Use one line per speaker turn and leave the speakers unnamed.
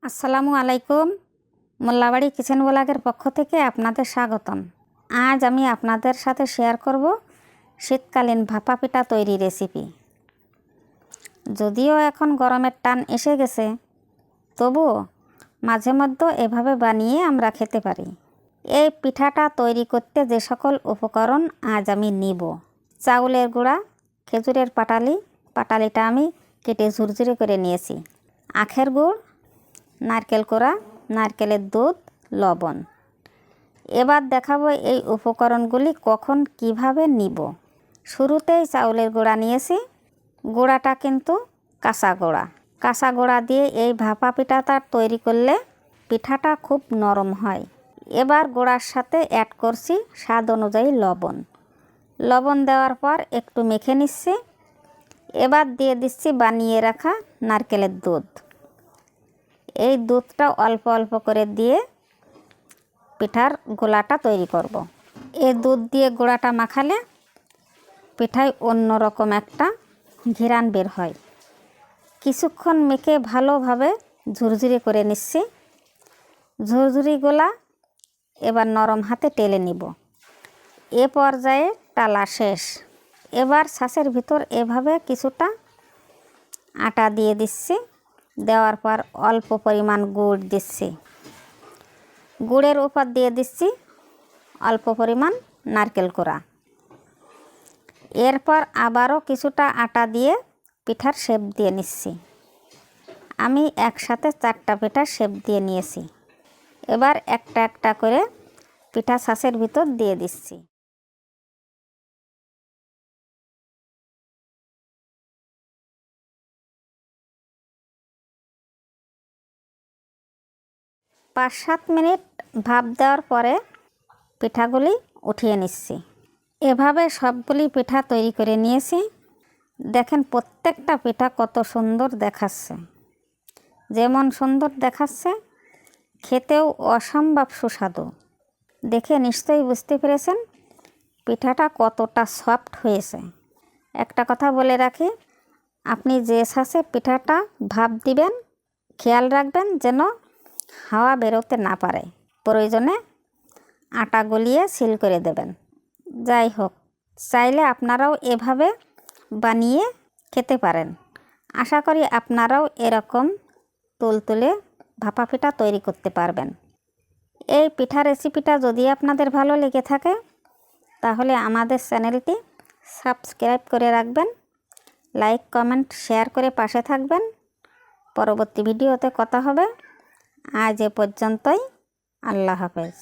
আসসালামু আলাইকুম। মোল্লাবাড়ি কিচেন ব্লগের পক্ষ থেকে আপনাদের স্বাগতম। আজ আমি আপনাদের সাথে শেয়ার করব শীতকালীন ভাপা পিঠা তৈরি রেসিপি। যদিও এখন গরমের টান এসে গেছে, তবুও মাঝে মধ্যে এভাবে বানিয়ে আমরা খেতে পারি। এই পিঠাটা তৈরি করতে যে সকল উপকরণ আজ আমি নিব: চাউলের গুঁড়া, খেজুরের পাটালিটা আমি কেটে ঝুরঝুরে করে নিয়েছি, আখের গুড়, নারকেল কোড়া, নারকেলের দুধ, লবণ। এবার দেখাবো এই উপকরণগুলি কখন কিভাবে নিব। শুরুতেই চাউলের গুঁড়া নিয়েছি। গুঁড়াটা কিন্তু কাঁচা গুঁড়া দিয়ে এই ভাপা পিঠাটা তৈরি করলে পিঠাটা খুব নরম হয়। এবার গুঁড়ার সাথে অ্যাড করছি স্বাদ অনুযায়ী লবণ দেওয়ার পর একটু মেখে নিচ্ছি। এবার দিয়ে দিচ্ছি বানিয়ে রাখা নারকেলের দুধ। এই দুধটা অল্প অল্প করে দিয়ে পিঠার গোলাটা তৈরি করব। এই দুধ দিয়ে গোলাটা মাখালে পিঠায় অন্যরকম একটা ঘ্রাণ বের হয়। কিছুক্ষণ মেখে ভালোভাবে ঝুরঝুরি করে নিচ্ছি। ঝুরঝুরি গোলা এবার নরম হাতে টেলে নিব। এ পর্যায়ে টালা শেষ। এবার ছাঁচের ভিতর এভাবে কিছুটা আটা দিয়ে দিচ্ছি। দেওয়ার পর অল্প পরিমাণ গুড় দিচ্ছি। গুড়ের উপর দিয়ে দিচ্ছি অল্প পরিমাণ নারকেল কোড়া। এরপর আবারও কিছুটা আটা দিয়ে পিঠার শেপ দিয়ে নিচ্ছি। আমি একসাথে 4টা পিঠার শেপ দিয়ে নিয়েছি। এবার একটা একটা করে পিঠা ছাঁচের ভিতর দিয়ে দিচ্ছি। পাঁচ 7 মিনিট ভাপ দেওয়ার পরে পিঠাগুলি উঠিয়ে নিচ্ছি। এভাবে সবগুলি পিঠা তৈরি করে নিয়েছি। দেখেন প্রত্যেকটা পিঠা কত সুন্দর দেখাচ্ছে। যেমন সুন্দর দেখাচ্ছে, খেতেও অসম্ভব সুস্বাদু। দেখে নিশ্চয়ই বুঝতে পেরেছেন পিঠাটা কতটা সফট হয়েছে। একটা কথা বলে রাখি, আপনি যে ছাঁচে পিঠাটা ভাপ দিবেন খেয়াল রাখবেন যেন হাওয়া বেরোতে না পারে। প্রয়োজনে আটা গলিয়ে সিল করে দেবেন। যাই হোক, চাইলে আপনারাও এভাবে বানিয়ে খেতে পারেন। আশা করি আপনারাও এরকম তুলতুলে ভাপা পিঠা তৈরি করতে পারবেন। এই পিঠা রেসিপিটা যদি আপনাদের ভালো লেগে থাকে তাহলে আমাদের চ্যানেলটি সাবস্ক্রাইব করে রাখবেন, লাইক, কমেন্ট, শেয়ার করে পাশে থাকবেন। পরবর্তী ভিডিওতে কথা হবে। আজ এ পর্যন্তই। আল্লাহ হাফেজ।